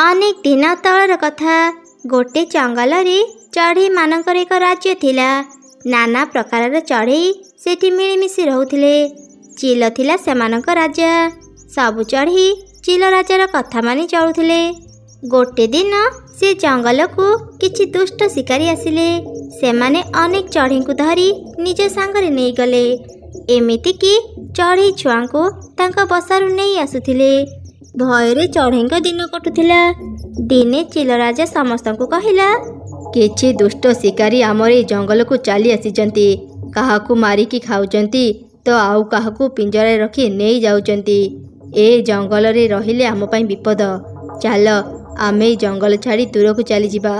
अनेक दिन तलर कथा। गोटे जंगल चढ़ई मानकर एक राज्य थिला। नाना प्रकार चढ़ई सेठी मिलीमिशी रहुथिले। चिल थिला सेमानक राजा। सबु चढ़ई चिल राजार कथा मानि चलुथिले। गोटे दिन से जंगल को किछि दुष्ट शिकारी आसिले। सेमाने अनेक चढ़ई को धरी निज सांगरे नहीं गले। एमिति कि चढ़ई छुआ को तांका बसारु नहीं आसुथिले। भयरे चढ़ईक दिन कटुथिला। दिने चिल राजा समस्त को कहिला, किछि दुष्ट शिकारी आमर ए जंगल को चली आसीचंती। काहाकू मारिकी खाउचंती तो आउ काहाकू पिंजरे रखी नहीं जाउचंती। ए जंगल रे रहिले आम पई विपद। चाल आमे जंगल छाड़ी दूर को चली जिबा।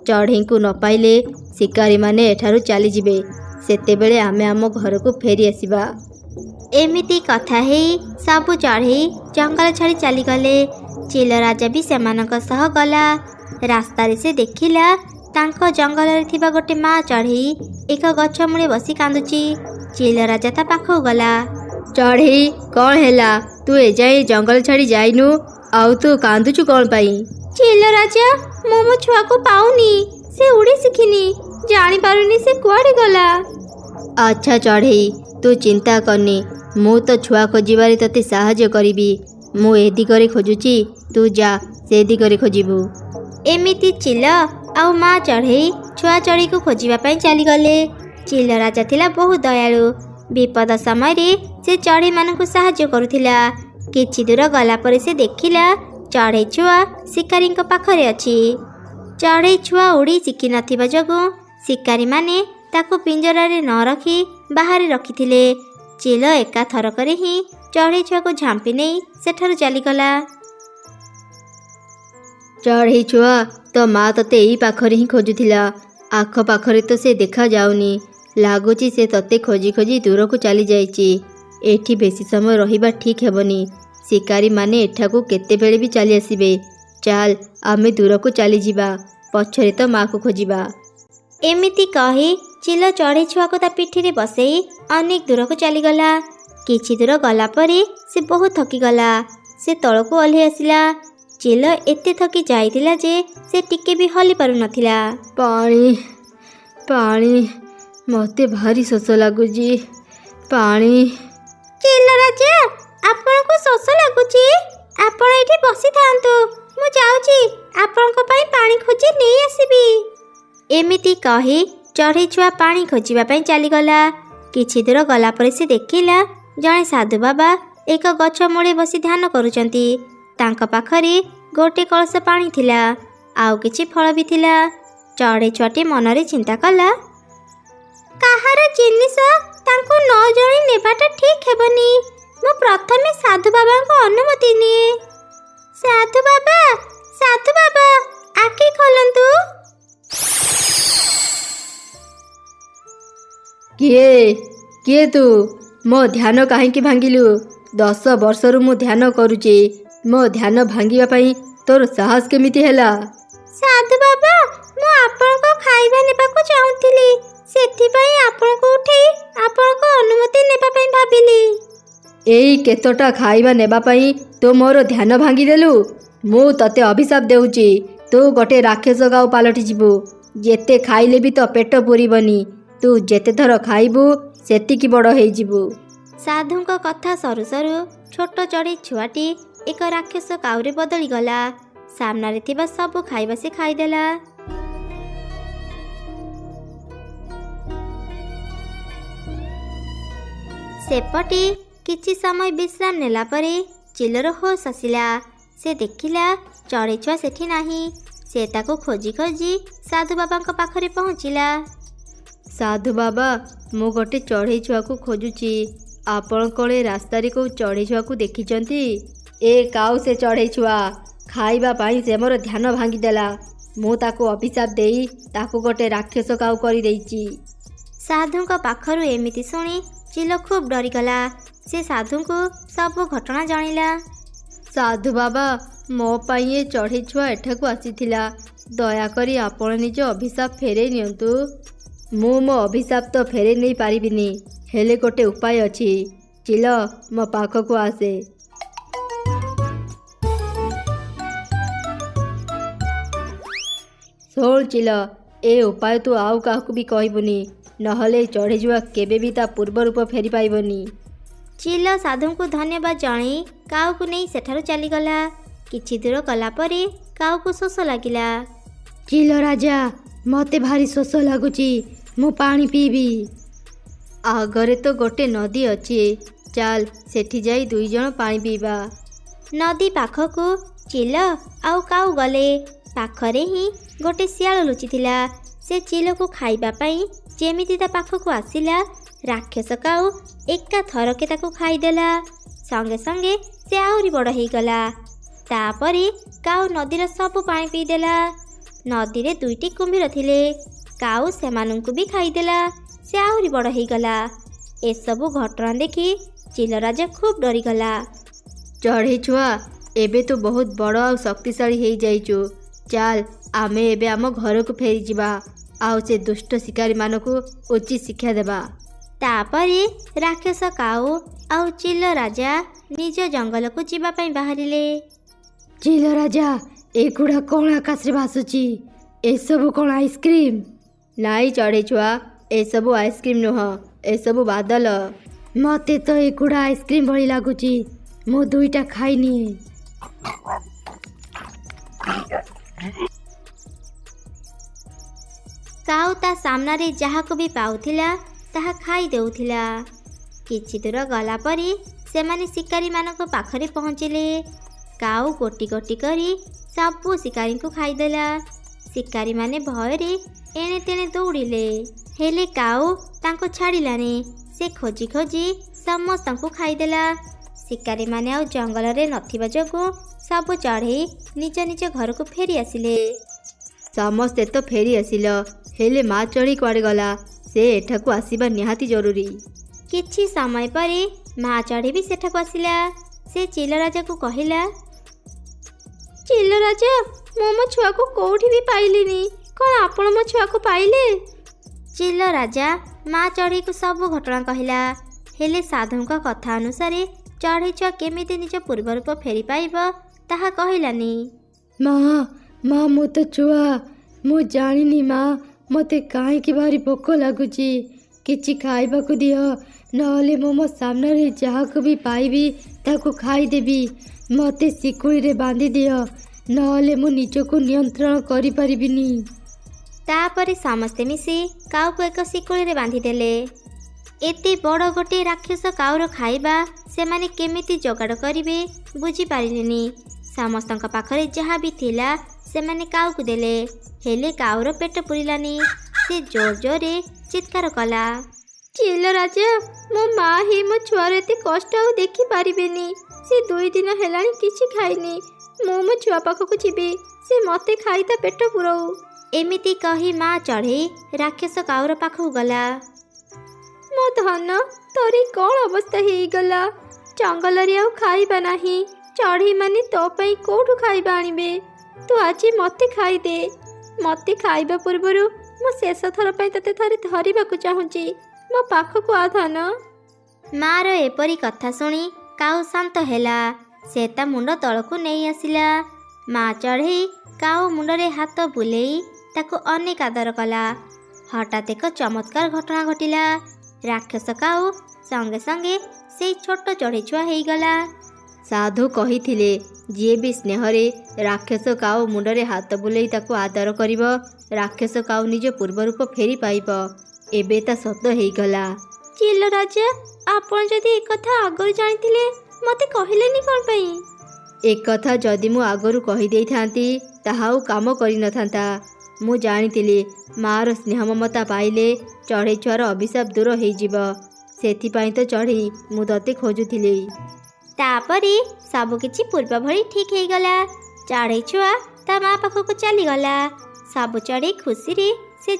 चढ़ई को न पाइले शिकारी माने एठारु चली जिबे। सेतेबेले आमे आम घर को फेरी आसीबा। एमिति कथा हे सबु चढ़ई जंगल छाड़ी चलीगले। चिल राजा भी सेमानक सह गला। रास्तारे से देखिला तांको जंगल रे थिबा गोटे माँ चढ़ई एक गछ मूले बसी कांदुची। चिल राजा ता पाखौ गला। चढ़ई कौन हैला? तू ए जाए जंगल छाड़ी जाइनु आउ तू कांदुचु कौन पाई? चिल राजा मो मो छुआ को पाउनी। से उड़ी सिखिनी। जानी पारुनी से कुआडे गला। अच्छा चढ़ई तू चिंता करनी। मु तो छुआ खोजिबारे तते साहाय्य करिबी। मु ए दिगरे खोजुची, तू जा से दिगरे खोजिबू। एमिति चिल आउ माँ चढ़ई छुआ चढ़ई को खोजिबा पई चलीगले। चिल राजा थिला बहुत दयालु। विपद समय रे से चढ़ई मानकु साहाय्य करुथिला। किछि दूर गला परे से देखिला चढ़ई छुआ शिकारी पाखरे अछि। चढ़ई छुआ उड़ी शिखि नथिबा जगु शिकारी माने ताको पिंजरारे न रखी बाहरे रखिथिले। चिल एका थरकरे ही चढ़ई छुआ को झांपी नहीं सेठारु चलीगला। चढ़ई छुआ तो माँ तते एई पाखरे ही खोजुथिला। आख पाखरे तो से देखा जाउनी। लागुची से तते खोजी खोजी दूर को चली जाइची। एठी बेसी समय रहिबा ठीक हेबनी। शिकारी माने एठाकू केते बेले भी चली आसीबे। चाल आमे दूर को चली जिबा। पछरे तो माँ को खोजिबा। एमिति कही चिल चढ़ई छुआ को ता पिठी बसई अनेक दूर को चलीगला। किछि दूर गला परे से बहुत थकी गला। से तल को ओह्लै आसिला। चिल एते थकी जाइतिला जे से टिके भी हली पारु नथिला। पानी पानी मते भारी शोष लागुची। पानी। चिल राजा आपण को शोष लागुची? आपण एठी बसी थांतु। मु जाउची आपण को पई पानी खोजी नहीं आसीबी। एमिति कही चढ़ई छुआ पानी खोजिबा पई चलीगला। किछि दूर गला परे से देखिला जणे साधु बाबा एक गछ मूले बसी ध्यान करुचंती। तांका पाखरे गोटे कलश पानी थिला। आउ किछि फल भी थिला। चढ़ई छुआटी मनरे चिंता कला, काहार जिनिस तांको न जणी नेबाटा ठीक हेबनी। मु प्रथमे साधु बाबा को अनुमति निए। साधु बाबा आखि खोलंतु। किए तू? मो ध्यान काहेकि भांगिलु? 10 वर्षरु मु ध्यान करुचे। मो ध्यान भांगिबा पई तोर साहस केमिति हैला? साधु बाबा मु आपण को खाइबा नेबा को चाहुथिली। सेथि पई आपण को उठे आपण को अनुमति नेबा पई भाबिली। एई केतोटा खाइबा नेबा पई तो मोर ध्यान भांगी देलु? मु तते अभिशाप देउची। तू गोटे राक्षस गाउ पालटी जिबु। जेते खाइले भी तो पेट पुरीबनी। तू जेते थर खाइबु सेतिकी बड़ हेई जिबु। साधु को कथा सरू सरू छोट चढ़ई छुआटी एक राक्षस काउरे बदली गला। सामने थिबा सबु खाइबा से खाइदेला। सेपटे किछि समय विश्राम नेला परे चिलर होश आसिला। से देखिला चढ़ई छुआ सेठी नाही। से ताको खोजी खोजी साधु बाबा पाखरे पहुँचिला। साधु बाबा मु गोटे चढ़ई छुआ को खोजुची। आपण कोले रास्ता रे को चढ़ई छुआ को देखिचंती? ए काउ से चढ़ई छुआ खाइबा पाई से मोर ध्यान भांगी देला। मु ताको अभिशाप देई ताको गोटे राक्षस काउ करी देइची। साधु को पाखरु एमिति सुनी चिल खूब डरीगला। से साधु को सब घटना जानिला। साधु बाबा मो पाई ए चढ़ई छुआ एठाकू आसीथिला। दयाकरी आपण निज अभिशाप फेरे नियंतु। मु मो अभिशाप तो फेरे नहीं पारिबिनी। हेले गोटे उपाय अछि। चिल मो पाखकू आसे। ଶୁଣ ଚିଲ, ଏ ଉପାୟ ତୁ ଆଉ କାହାକୁ ବି କହିବୁନି, ନହେଲେ ଚଢ଼େଇଛୁଆ କେବେ ବି ତା ପୂର୍ବ ରୂପ ଫେରି ପାଇବନି। ଚିଲ ସାଧୁଙ୍କୁ ଧନ୍ୟବାଦ ଜଣାଇ କାଉକୁ ନେଇ ସେଠାରୁ ଚାଲିଗଲା। କିଛି ଦୂର ଗଲା ପରେ କାଉକୁ ଶୋଷ ଲାଗିଲା। ଚିଲ ରାଜା, ମୋତେ ଭାରି ଶୋଷ ଲାଗୁଛି, ମୁଁ ପାଣି ପିଇବି। ଆଗରେ ତ ଗୋଟେ ନଦୀ ଅଛି, ଚାଲ ସେଠି ଯାଇ 2 ଜଣ ପାଣି ପିଇବା। ନଦୀ ପାଖକୁ ଚିଲ ଆଉ କାଉ ଗଲେ। ପାଖରେ ହିଁ ଗୋଟେ ଶିଆଳ ଲୁଚିଥିଲା। ସେ ଚିଲକୁ ଖାଇବା ପାଇଁ ଯେମିତି ତା ପାଖକୁ ଆସିଲା, ରାକ୍ଷସ କାଉ ଏକା ଥରକେ ତାକୁ ଖାଇଦେଲା। ସଙ୍ଗେ ସଙ୍ଗେ ସେ ଆହୁରି ବଡ଼ ହେଇଗଲା। ତାପରେ କାଉ ନଦୀର ସବୁ ପାଣି ପିଇଦେଲା। ନଦୀରେ 2ଟି କୁମ୍ଭୀର ଥିଲେ। କାଉ ସେମାନଙ୍କୁ ବି ଖାଇଦେଲା। ସେ ଆହୁରି ବଡ଼ ହେଇଗଲା। ଏସବୁ ଘଟଣା ଦେଖି ଚିଲ ରାଜା ଖୁବ୍ ଡରିଗଲା। ଚଢ଼େଇ ଛୁଆ, ଏବେ ତୁ ବହୁତ ବଡ଼ ଆଉ ଶକ୍ତିଶାଳୀ ହେଇଯାଇଛୁ। ଚାଲ ଆମେ ଏବେ ଆମ ଘରକୁ ଫେରିଯିବା ଆଉ ସେ ଦୁଷ୍ଟ ଶିକାରୀମାନଙ୍କୁ ଉଚିତ ଶିକ୍ଷା ଦେବା। ତାପରେ ରାକ୍ଷସ କାଉ ଆଉ ଚିଲ ରାଜା ନିଜ ଜଙ୍ଗଲକୁ ଯିବା ପାଇଁ ବାହାରିଲେ। ଚିଲ ରାଜା, ଏଗୁଡ଼ା କ'ଣ ଆକାଶରେ ଭାସୁଛି? ଏସବୁ କ'ଣ ଆଇସ୍କ୍ରିମ୍? ନାଇଁ ଚଢ଼େଇ ଛୁଆ, ଏସବୁ ଆଇସ୍କ୍ରିମ୍ ନୁହଁ, ଏସବୁ ବାଦଲ। ମୋତେ ତ ଏଗୁଡ଼ା ଆଇସ୍କ୍ରିମ୍ ଭଳି ଲାଗୁଛି, ମୁଁ 2ଟା ଖାଇନିଏ। କାଉ ତା ସାମ୍ନାରେ ଯାହାକୁ ବି ପାଉଥିଲା ତାହା ଖାଇ ଦେଉଥିଲା। କିଛି ଦୂର ଗଲା ପରେ ସେମାନେ ଶିକାରୀମାନଙ୍କ ପାଖରେ ପହଞ୍ଚିଲେ। କାଉ ଗୋଟି ଗୋଟି କରି ସବୁ ଶିକାରୀଙ୍କୁ ଖାଇଦେଲା। ଶିକାରୀମାନେ ଭୟରେ ଏଣେ ତେଣେ ଦୌଡ଼ିଲେ, ହେଲେ କାଉ ତାଙ୍କୁ ଛାଡ଼ିଲାନି। ସେ ଖୋଜି ଖୋଜି ସମସ୍ତଙ୍କୁ ଖାଇଦେଲା। ଶିକାରୀମାନେ ଆଉ ଜଙ୍ଗଲରେ ନଥିବା ଯୋଗୁଁ ସବୁ ଚଢ଼େଇ ନିଜ ନିଜ ଘରକୁ ଫେରି ଆସିଲେ। ସମସ୍ତେ ତ ଫେରି ଆସିଲ, ହେଲେ ମା ଚଢ଼େଇ କୁଆଡ଼େ ଗଲା? ସେ ଏଠାକୁ ଆସିବା ନିହାତି ଜରୁରୀ। କିଛି ସମୟ ପରେ ମା ଚଢ଼େଇ ବି ସେଠାକୁ ଆସିଲା। ସେ ଚିଲ ରାଜାକୁ କହିଲା, ଚିଲ ରାଜା, ମୁଁ ମୋ ଛୁଆକୁ କୋଉଠି ବି ପାଇଲିନି, କ'ଣ ଆପଣ ମୋ ଛୁଆକୁ ପାଇଲେ? ଚିଲ ରାଜା ମା ଚଢ଼େଇକୁ ସବୁ ଘଟଣା କହିଲା। ହେଲେ ସାଧୁଙ୍କ କଥା ଅନୁସାରେ ଚଢ଼େଇ ଛୁଆ କେମିତି ନିଜ ପୂର୍ବ ରୂପ ଫେରି ପାଇବ ତାହା କହିଲାନି। ମା, ମୁଁ ତ ଛୁଆ, ମୁଁ ଜାଣିନି ମା, ମୋତେ କାହିଁକି ଭାରି ଭୋକ ଲାଗୁଛି। କିଛି ଖାଇବାକୁ ଦିଅ, ନହେଲେ ମୁଁ ମୋ ସାମ୍ନାରେ ଯାହାକୁ ବି ପାଇବି ତାକୁ ଖାଇଦେବି। ମୋତେ ଶିକୁଳିରେ ବାନ୍ଧି ଦିଅ, ନହେଲେ ମୁଁ ନିଜକୁ ନିୟନ୍ତ୍ରଣ କରିପାରିବିନି। ତାପରେ ସମସ୍ତେ ମିଶି କାଉକୁ ଏକ ଶିକୁଳିରେ ବାନ୍ଧିଦେଲେ। ଏତେ ବଡ଼ ଗୋଟିଏ ରାକ୍ଷସ କାଉର ଖାଇବା ସେମାନେ କେମିତି ଯୋଗାଡ଼ କରିବେ ବୁଝିପାରିଲେନି। ସମସ୍ତଙ୍କ ପାଖରେ ଯାହା ବି ଥିଲା ସେମାନେ କାଉକୁ ଦେଲେ, ହେଲେ କାଉର ପେଟ ପୁରିଲାନି। ସେ ଜୋର ଜୋରରେ ଚିତ୍କାର କଲା, ଚିଲ ରାଜା, ମୋ ମା ହିଁ ମୋ ଛୁଆର ଏତେ କଷ୍ଟ ଆଉ ଦେଖିପାରିବେନି। ସେ 2 ଦିନ ହେଲାଣି କିଛି ଖାଇନି। ମୁଁ ମୋ ଛୁଆ ପାଖକୁ ଯିବି, ସେ ମୋତେ ଖାଇ ତା ପେଟ ପୁରାଉ। ଏମିତି କହି ମା ଚଢ଼େଇ ରାକ୍ଷସ କାଉର ପାଖକୁ ଗଲା। ମୋ ଧନ, ତୋର କ'ଣ ଅବସ୍ଥା ହେଇଗଲା? ଜଙ୍ଗଲରେ ଆଉ ଖାଇବା ନାହିଁ। ଚଢ଼େଇମାନେ ତୋ ପାଇଁ କୋଉଠୁ ଖାଇବା ଆଣିବେ? ତୁ ଆଜି ମୋତେ ଖାଇଦେ। ମୋତେ ଖାଇବା ପୂର୍ବରୁ ମୁଁ ଶେଷ ଥର ପାଇଁ ତତେ ଥରେ ଧରିବାକୁ ଚାହୁଁଛି। ମୋ ପାଖକୁ ଆ ଧନ। ମାର ଏପରି କଥା ଶୁଣି କାଉ ଶାନ୍ତ ହେଲା। ସେ ତା ମୁଣ୍ଡ ତଳକୁ ନେଇ ଆସିଲା। ମା ଚଢ଼େଇ କାଉ ମୁଣ୍ଡରେ ହାତ ବୁଲେଇ ତାକୁ ଅନେକ ଆଦର କଲା। ହଠାତ୍ ଏକ ଚମତ୍କାର ଘଟଣା ଘଟିଲା। ରାକ୍ଷସ କାଉ ସଙ୍ଗେ ସଙ୍ଗେ ସେଇ ଛୋଟ ଚଢ଼େଇ ଛୁଆ ହେଇଗଲା। ସାଧୁ କହିଥିଲେ, ଯିଏ ବି ସ୍ନେହରେ ରାକ୍ଷସ କାଉ ମୁଣ୍ଡରେ ହାତ ବୁଲେଇ ତାକୁ ଆଦର କରିବ, ରାକ୍ଷସ କାଉ ନିଜ ପୂର୍ବ ରୂପ ଫେରି ପାଇବ। ଏବେ ତା ସତ ହେଇଗଲା। ଚିଲ ରାଜା, ଆପଣ ଯଦି ଏକଥା ଆଗରୁ ଜାଣିଥିଲେ ମୋତେ କହିଲେନି କ'ଣ ପାଇଁ? ଏକଥା ଯଦି ମୁଁ ଆଗରୁ କହିଦେଇଥାନ୍ତି ତାହା ଆଉ କାମ କରିନଥାନ୍ତା। ମୁଁ ଜାଣିଥିଲି ମାଆର ସ୍ନେହ ମମତା ପାଇଲେ ଚଢ଼େଇ ଛୁଆର ଅଭିଶାପ ଦୂର ହେଇଯିବ। ସେଥିପାଇଁ ତ ଚଢ଼େଇ ମୁଁ ତତେ ଖୋଜୁଥିଲି। ତାପରେ ସବୁକିଛି ପୂର୍ବ ଭଳି ଠିକ୍ ହେଇଗଲା। ଚଢ଼େଇ ଛୁଆ ତା ମା ପାଖକୁ ଚାଲିଗଲା। ସବୁ ଚଢ଼େଇ ଖୁସିରେ ସେ